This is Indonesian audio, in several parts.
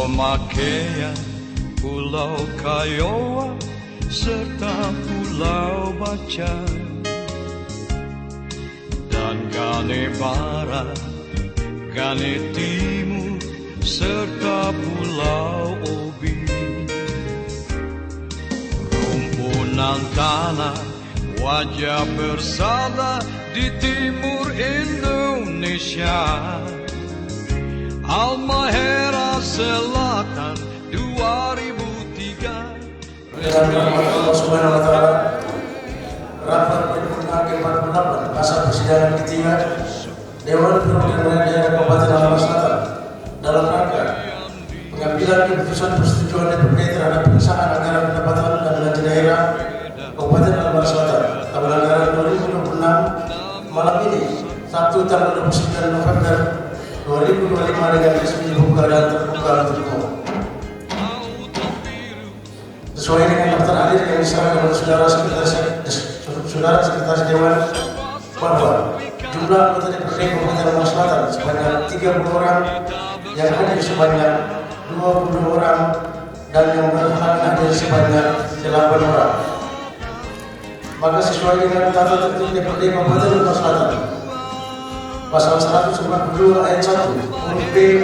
pemakaian Pulau Kiowa serta Pulau Bacan dan Gane Barat, Gane Timur serta Pulau Obi. Rumpunan tanah wajah bersama di timur Indonesia. Halmahera Selatan 2003. Allah Subhanahu wa Ta'ala. Rapat paripurna ke-48 masa persidangan ketiga Dewan Perwakilan Daerah Kabupaten Halmahera Selatan dalam rangka pengambilan keputusan persetujuan DPRD terhadap pengesahan anggaran pendapatan dan belanja daerah Kabupaten Halmahera Selatan tahun anggaran 2026 malam ini Sabtu tanggal 29 November 2025 dengan resmi dibuka dan terbuka untuk umum. Sesuai dengan daftar hadir yang diserahkan oleh Saudara Sekretaris Dewan bahwa jumlah anggota DPRD Kabupaten Halmahera Selatan sebanyak 30 orang, yang hadir sebanyak 22 orang, dan yang berhak hadir sebanyak 8 orang. Maka sesuai dengan tata tertib DPRD Kabupaten Halmahera Selatan Pasal 192 ayat 1 huruf B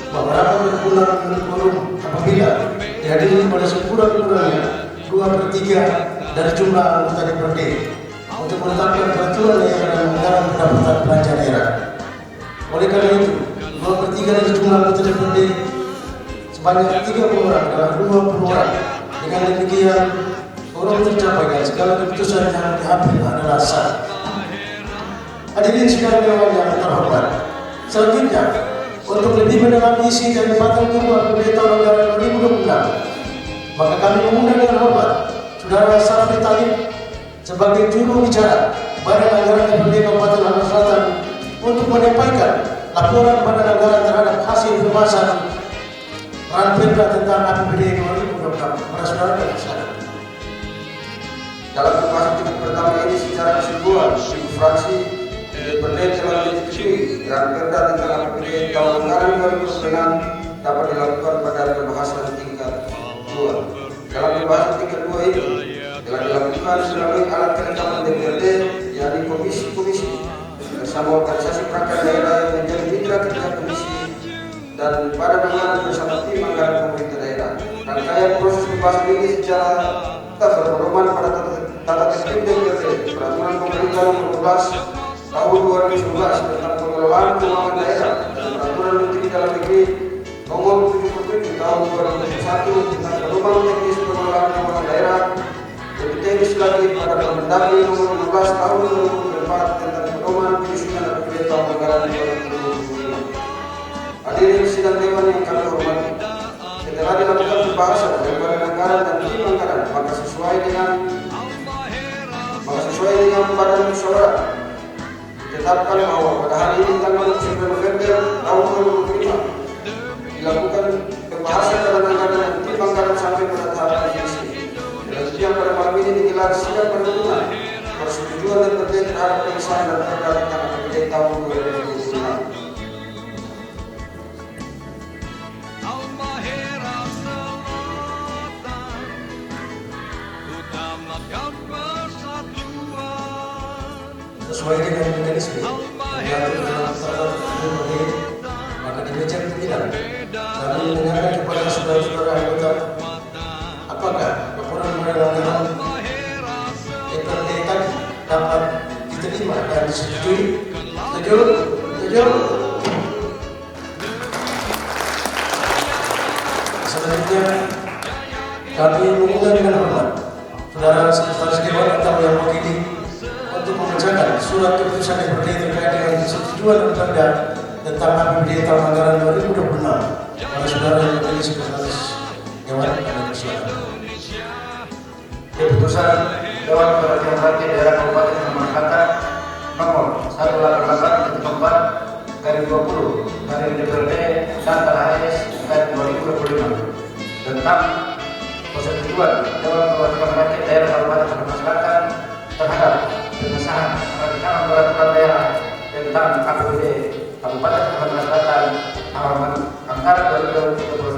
bahwa rapat berpulang menurut quorum apabila dihadiri oleh sekurang-kurangnya 2/3 dari jumlah anggota DPRD untuk menetapkan peraturan daerah dan anggaran pendapatan belanja daerah. Oleh karena itu, 2/3 dari jumlah anggota DPRD sebanyak 30 orang adalah 20 orang. Dengan demikian, quorum tercapai dan segala keputusan yang diambil adalah sah. Hadirin sekalian yang terhormat, selanjutnya untuk lebih mendalami isi dan matang tubuh APBD tahun anggaran 2026, maka kami mengundang dengan hormat Saudara Safri Talib sebagai juru bicara Badan Anggaran DPRD Kabupaten Halmahera Selatan untuk menyampaikan laporan Badan Anggaran terhadap hasil pembahasan Ranperda tentang APBD 2026 kepada Saudara dan Saudara. Dalam pembahasan tingkat pertama ini secara kesimpulan, fraksi DPRD telah menyetujui Ranperda tentang APBD tahun anggaran 2026 dapat dilakukan pada pembahasan tingkat 2. Dalam pembahasan tingkat 2 ini telah dilakukan melalui alat kelengkapan DPRD, yakni komisi-komisi bersama organisasi perangkat daerah yang menjadi mitra kerja komisi dan Badan Anggaran bersama tim anggaran pemerintah daerah. Rangkaian proses pembahasan ini secara berpedoman pada tata tertib DPRD Peraturan Pemerintah Nomor 12 Tahun 2011 tentang pengelolaan keuangan daerah dan Peraturan Menteri Dalam Negeri Nomor 77 Tahun 2021 tentang pedoman teknis pengelolaan keuangan daerah, lebih teknis lagi pada Permendagri Nomor 12 Tahun 2024 tentang pedoman penyusunan APBD tahun anggaran 2025. Hadirin sidang dewan yang kami hormati, setelah dilakukan pembahasan oleh Badan Anggaran dan tim anggaran, maka sesuai dengan Badan Musyawarah ditetapkan bahwa pada hari ini tanggal 29 November tahun 2025 dilakukan pembahasan Badan Anggaran dan tim anggaran sampai pada tahap revisi. Yang pada malam ini digelar sidang perhitungan persetujuan DPRD terhadap pengesahan dan perda tentang APBD tahun 2026. Sesuai dengan mekanisme yang diatur dalam tata tertib DPRD, maka di meja pimpinan kami mendengarkan kepada saudara-saudara anggota apakah laporan Badan Anggaran DPRD tadi dapat diterima dan disetujui. Setuju? Selanjutnya kami mengundang dengan hormat Saudara Sekretaris Dewan atau yang mewakili untuk membacakan surat keputusan DPRD terkait dengan persetujuan perda tentang APBD tahun anggaran 2026 oleh Saudara yang mewakili Sekretaris Dewan. Keputusan Dewan Perwakilan Rakyat Daerah Kabupaten Halmahera Selatan nomor 188/20 DPRD dan KHS 2025 tentang persetujuan Dewan Perwakilan Rakyat Daerah Kabupaten Halmahera Selatan terhadap pengesahan rancangan peraturan daerah tentang APBD Kabupaten Halmahera Selatan halaman anggaran 2036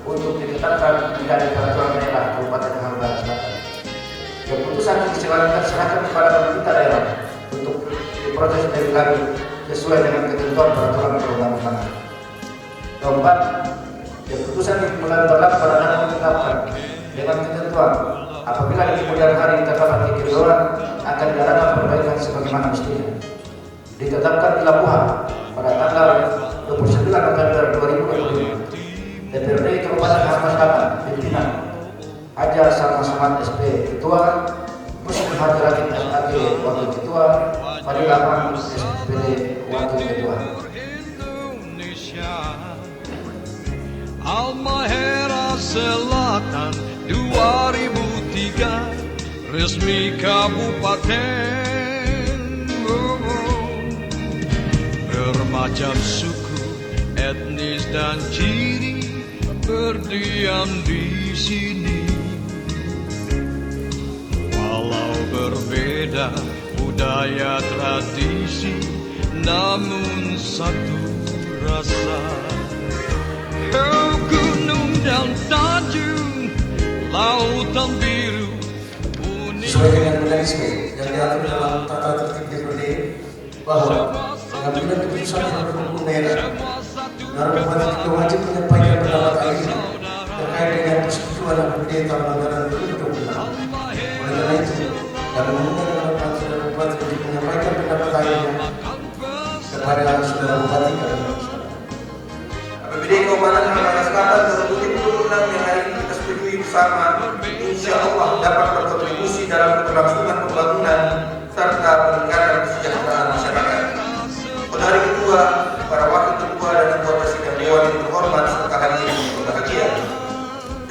untuk ditetapkan menjadi peraturan daerah Kabupaten Halmahera Selatan. Keputusan ini diserahkan kepada pemerintah daerah untuk diproses dari lagi sesuai dengan ketentuan peraturan perundang-undangan. Keempat, keputusan ini berlaku pada dalam ditetapkan dengan ketentuan apabila di kemudian hari terdapat kekeliruan akan diadakan perbaikan sebagaimana mestinya. Ditetapkan di Labuhan pada tanggal 29 November 2025. DPRD Kabupaten Halmahera Selatan pimpinan Hajar Salma Samad SP Ketua, Muslim Haji Rakit SAG Wakil Ketua, Fadil Ahmad SPD Wakil Ketua. Halmahera Selatan 2003 resmi kabupaten. Bermacam suku, etnis dan ciri berdiam di sini. Walau berbeda budaya tradisi, namun satu rasa. Oh, gunung dan tanjung, lautan biru. Sesuai dengan mekanisme yang diatur dalam tata tertib DPRD bahwa apabila keputusan hukum daerah dan bupati juga wajib menyampaikan pendapat akhirnya terkait dengan persetujuan APBD tahun anggaran 2026. Oleh karena itu, kami meminta kepada bupati untuk menyampaikan pendapat akhirnya kepada saudara bupati kami. APBD Kabupaten Halmahera Selatan 2026 yang hari ini kita setujui bersama, insya Allah dapat berkontribusi dalam keberlangsungan pembangunan serta peningkatan kesejahteraan masyarakat. Saudari Ketua, para Wakil Ketua dan Ketua Presiden Dewan yang terhormat serta hadirin yang berbahagia.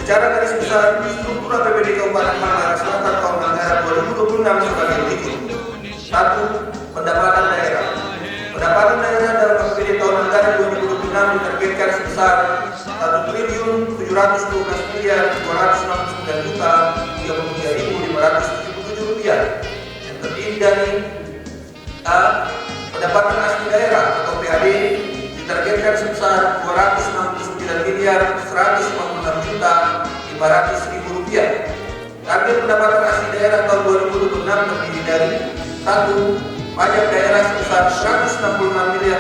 Secara garis besar, struktur APBD Kabupaten Halmahera Selatan tahun anggaran 2026 sebagai berikut. 1. Pendapatan daerah. Pendapatan daerah dalam APBD tahun anggaran 2026 ditargetkan sebesar Rp1.269.269.033.577 yang terdiri dari A. Pendapatan asli daerah atau PAD ditargetkan sebesar Rp269.156.500.000. Target pendapatan asli daerah tahun 2026 terdiri dari 1. Pajak daerah sebesar Rp166 miliar.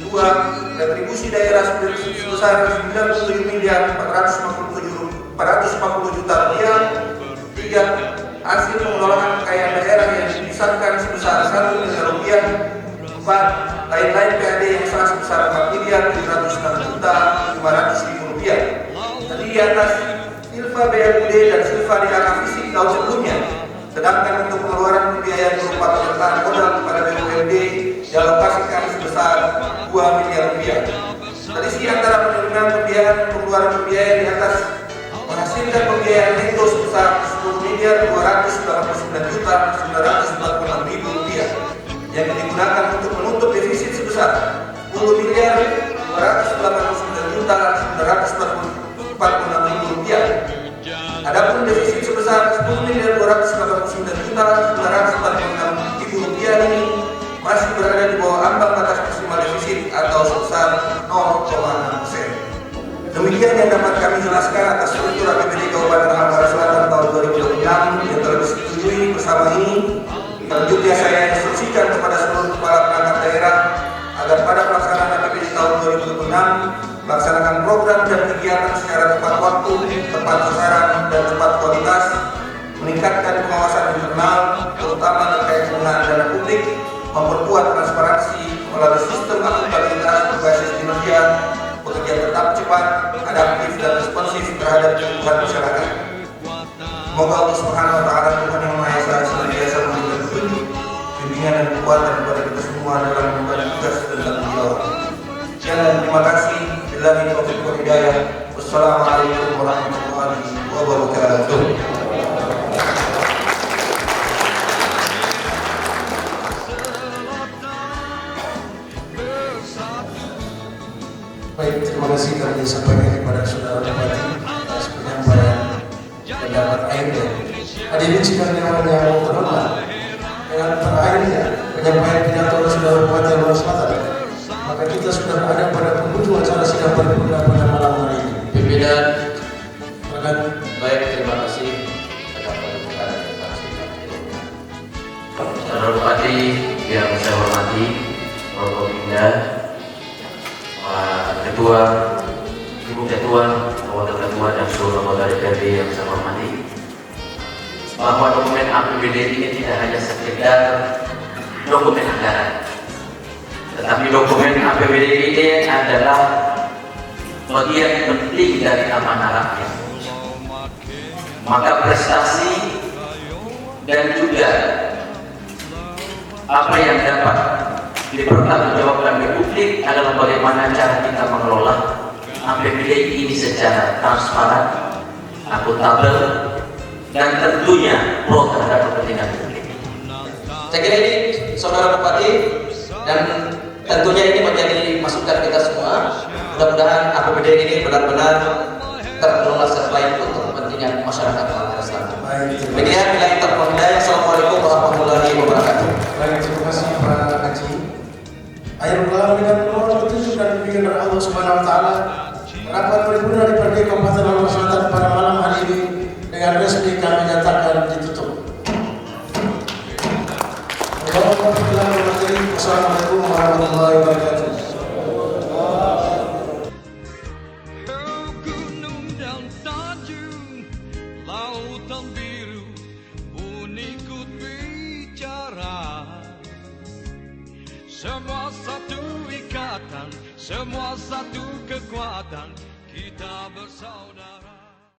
2. Retribusi daerah sebesar Rp97.440 juta. 3. Hasil pengelolaan kekayaan daerah yang dipisahkan sebesar Rp1 miliar. 4. Lain-lain PAD yang sah sebesar Rp4.706.500.000. Tadi di atas silva BLUD dan silva DAK fisik tahun sebelumnya. Sedangkan untuk pengeluaran pembiayaan berupa penyertaan modal kepada BUMD dialokasikan sebesar Rp2 miliar. Selisih antara penerimaan pembiayaan dan pengeluaran pembiayaan di atas menghasilkan pembiayaan neto sebesar Rp10.299.946.000 yang digunakan untuk menutup defisit sebesar Rp10.299.946.000. Adapun defisit sebesar Rp10.289.946.000 ini masih berada di bawah ambang batas maksimal defisit atau sebesar 0,6%. Demikian yang dapat kami jelaskan atas struktur APBD Kabupaten Halmahera Selatan tahun 2026 yang telah disetujui bersama ini. Selanjutnya saya instruksikan kepada seluruh kepala perangkat daerah agar pada pelaksanaan APBD tahun 2026 melaksanakan program dan kegiatan secara tepat waktu, tepat sasaran, dan tepat kualitas, meningkatkan pengawasan internal, terutama terkait penggunaan dana publik, memperkuat transparansi melalui sistem akuntabilitas berbasis kinerja, bekerja tetap cepat, adaptif, dan responsif terhadap kebutuhan masyarakat. Semoga Allah Subhanahu wa Ta'ala Tuhan yang Maha Esa senantiasa memberikan petunjuk, bimbingan dan kekuatan kepada kita semua dalam mengemban tugas dan tanggung jawab. Sekian, terima kasih. Billahi taufiq wal hidayah. Wassalamualaikum warahmatullahi wabarakatuh. Baik, terima kasih kami sampaikan kepada saudara bupati atas penyampaian pendapat akhirnya. Hadirin sekalian yang terhormat, dengan terakhirnya penyampaian pidato saudara bupati Halmahera Selatan, Maka kita sudah berada pada penghujung acara sidang paripurna pada malam hari ini. Pimpinan, Dan baik, terima kasih atas pembukaan Saudara Bupati yang saya hormati, Bapak Kopimda, Pak Ketua, Ibu Ketua, Wakil Ketua dan seluruh anggota DPRD yang saya hormati, bahwa dokumen APBD ini tidak hanya sekedar dokumen anggaran, tetapi dokumen APBD ini adalah bagian penting dari amanah rakyat. Maka prestasi dan juga apa yang dapat dipertanggungjawabkan oleh publik adalah bagaimana cara kita mengelola APBD ini secara transparan, akuntabel, dan tentunya pro terhadap kepentingan publik. Saya kira ini, Saudara Bupati, dan tentunya ini menjadi masukan kita semua. Mudah-mudahan APBD ini benar-benar terkelola secara baik untuk kepentingan masyarakat Kalimantan Selatan. Demikian, bila kita berhidayah. Assalamualaikum warahmatullahi wabarakatuh. baik, terima kasih Pak Haji. Akhirul kalam dan mohon petunjuk dan bimbingan dari Allah Subhanahu Wa Taala. Rapat paripurna DPRD Kabupaten Lampung Selatan pada malam hari ini dengan resmi kami nyatakan ditutup. Wassalamualaikum warahmatullahi wabarakatuh. Gunung dan tanjung, lautan biru pun ikut bicara. Semua satu ikatan, semua satu kekuatan, kita bersaudara.